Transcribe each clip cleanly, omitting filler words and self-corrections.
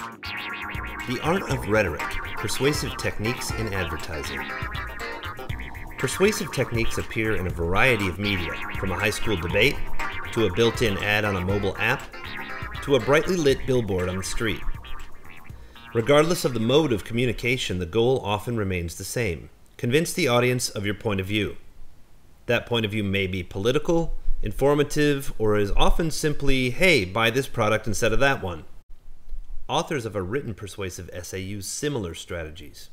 The Art of Rhetoric, Persuasive Techniques in Advertising. Persuasive techniques appear in a variety of media, from a high school debate, to a built-in ad on a mobile app, to a brightly lit billboard on the street. Regardless of the mode of communication, the goal often remains the same. Convince the audience of your point of view. That point of view may be political, informative, or is often simply, hey, buy this product instead of that one. Authors of a written persuasive essay use similar strategies.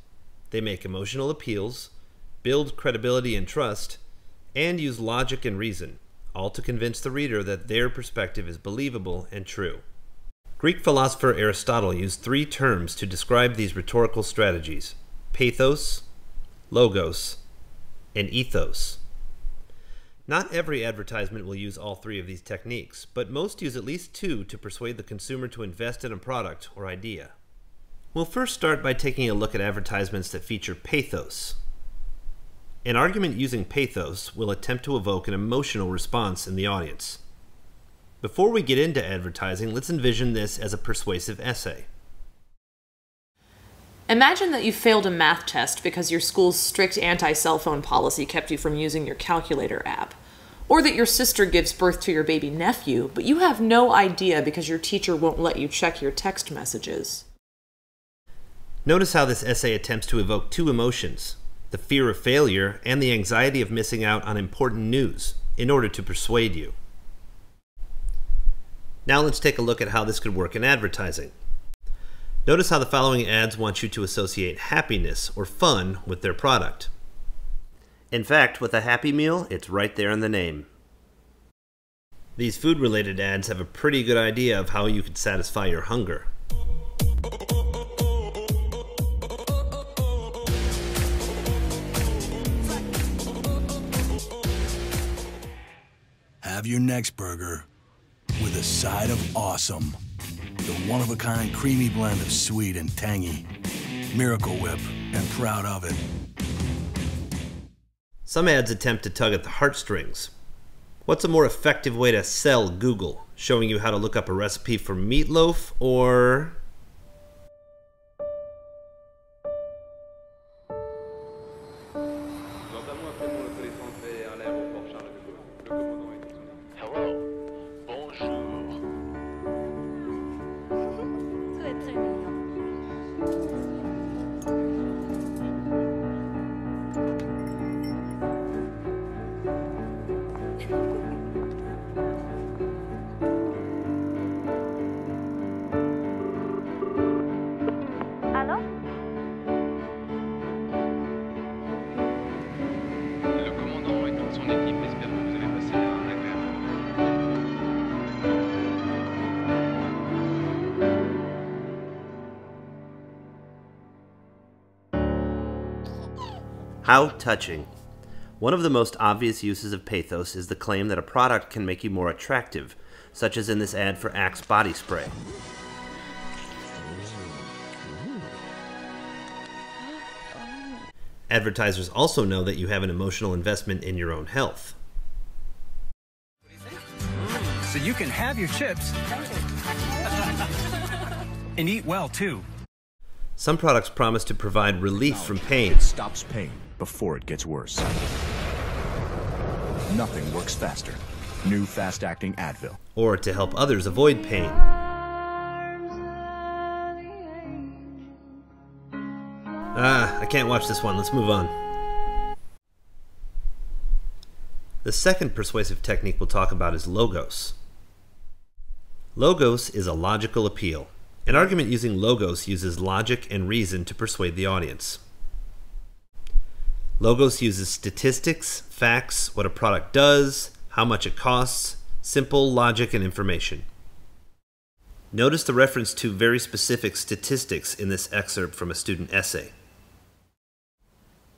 They make emotional appeals, build credibility and trust, and use logic and reason, all to convince the reader that their perspective is believable and true. Greek philosopher Aristotle used three terms to describe these rhetorical strategies: pathos, logos, and ethos. Not every advertisement will use all three of these techniques, but most use at least two to persuade the consumer to invest in a product or idea. We'll first start by taking a look at advertisements that feature pathos. An argument using pathos will attempt to evoke an emotional response in the audience. Before we get into advertising, let's envision this as a persuasive essay. Imagine that you failed a math test because your school's strict anti-cell phone policy kept you from using your calculator app. Or that your sister gives birth to your baby nephew, but you have no idea because your teacher won't let you check your text messages. Notice how this essay attempts to evoke two emotions: the fear of failure and the anxiety of missing out on important news, in order to persuade you. Now let's take a look at how this could work in advertising. Notice how the following ads want you to associate happiness or fun with their product. In fact, with a Happy Meal, it's right there in the name. These food-related ads have a pretty good idea of how you could satisfy your hunger. Have your next burger with a side of awesome. The one-of-a-kind creamy blend of sweet and tangy. Miracle Whip, and proud of it. Some ads attempt to tug at the heartstrings. What's a more effective way to sell Google? Showing you how to look up a recipe for meatloaf, or how touching. One of the most obvious uses of pathos is the claim that a product can make you more attractive, such as in this ad for Axe body spray. Advertisers also know that you have an emotional investment in your own health. So you can have your chips and eat well too. Some products promise to provide relief from pain. It stops pain before it gets worse. Nothing works faster. New fast-acting Advil. Or to help others avoid pain. I can't watch this one. Let's move on. The second persuasive technique we'll talk about is logos. Logos is a logical appeal. An argument using logos uses logic and reason to persuade the audience. Logos uses statistics, facts, what a product does, how much it costs, simple logic and information. Notice the reference to very specific statistics in this excerpt from a student essay.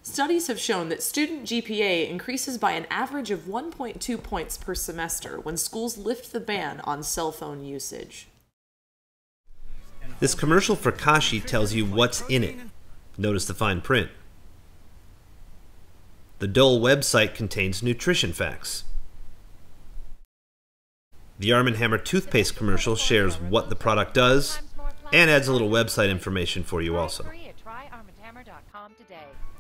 Studies have shown that student GPA increases by an average of 1.2 points per semester when schools lift the ban on cell phone usage. This commercial for Kashi tells you what's in it. Notice the fine print. The Dole website contains nutrition facts. The Arm & Hammer toothpaste commercial shares what the product does, and adds a little website information for you also.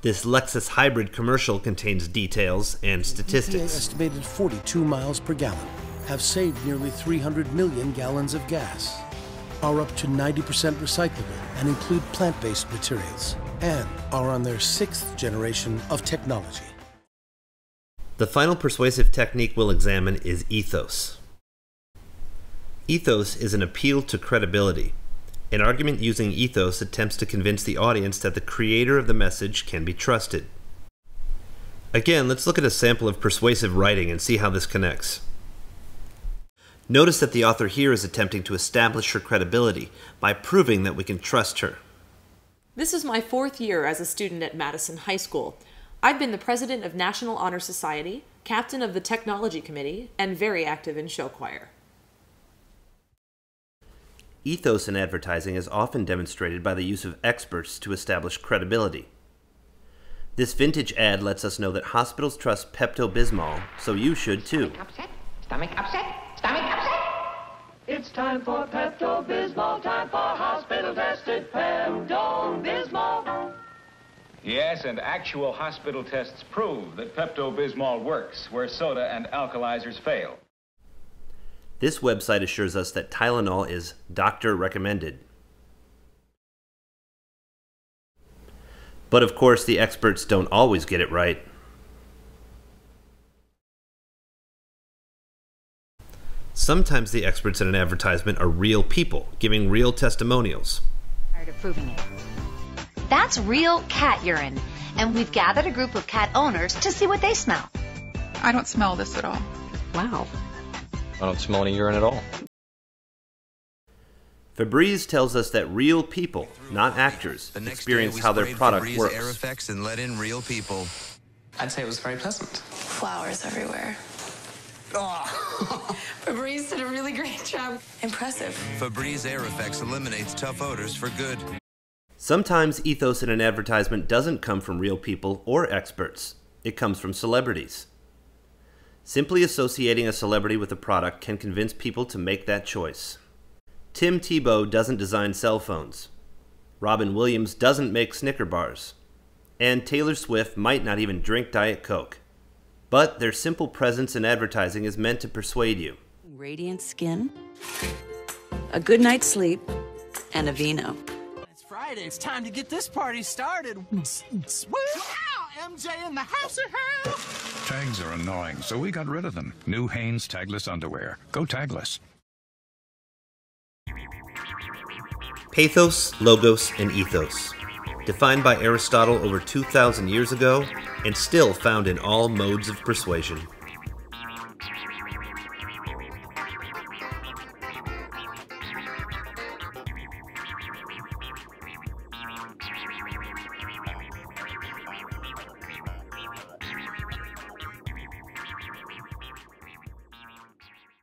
This Lexus hybrid commercial contains details and statistics. Estimated 42 miles per gallon, have saved nearly 300 million gallons of gas, are up to 90% recyclable and include plant-based materials, and are on their 6th generation of technology. The final persuasive technique we'll examine is ethos. Ethos is an appeal to credibility. An argument using ethos attempts to convince the audience that the creator of the message can be trusted. Again, let's look at a sample of persuasive writing and see how this connects. Notice that the author here is attempting to establish her credibility by proving that we can trust her. This is my 4th year as a student at Madison High School. I've been the president of National Honor Society, captain of the Technology Committee, and very active in show choir. Ethos in advertising is often demonstrated by the use of experts to establish credibility. This vintage ad lets us know that hospitals trust Pepto-Bismol, so you should too. Stomach upset, stomach upset. It's time for Pepto-Bismol, time for hospital-tested Pepto-Bismol. Yes, and actual hospital tests prove that Pepto-Bismol works where soda and alkalizers fail. This website assures us that Tylenol is doctor recommended. But of course, the experts don't always get it right. Sometimes the experts in an advertisement are real people, giving real testimonials. Tired of proving it. That's real cat urine, and we've gathered a group of cat owners to see what they smell. I don't smell this at all. Wow. I don't smell any urine at all. Febreze tells us that real people, not actors, experience how their product works. Air effects and let in real people. I'd say it was very pleasant. Flowers everywhere. Febreze did a really great job. Impressive. Febreze Air Effects eliminates tough odors for good. Sometimes ethos in an advertisement doesn't come from real people or experts. It comes from celebrities. Simply associating a celebrity with a product can convince people to make that choice. Tim Tebow doesn't design cell phones. Robin Williams doesn't make Snicker bars. And Taylor Swift might not even drink Diet Coke. But their simple presence in advertising is meant to persuade you. Radiant skin, a good night's sleep, and a vino. It's Friday. It's time to get this party started. Wow, MJ in the house. Tags are annoying, so we got rid of them. New Hanes tagless underwear. Go tagless. Pathos, logos, and ethos. Defined by Aristotle over 2,000 years ago, and still found in all modes of persuasion.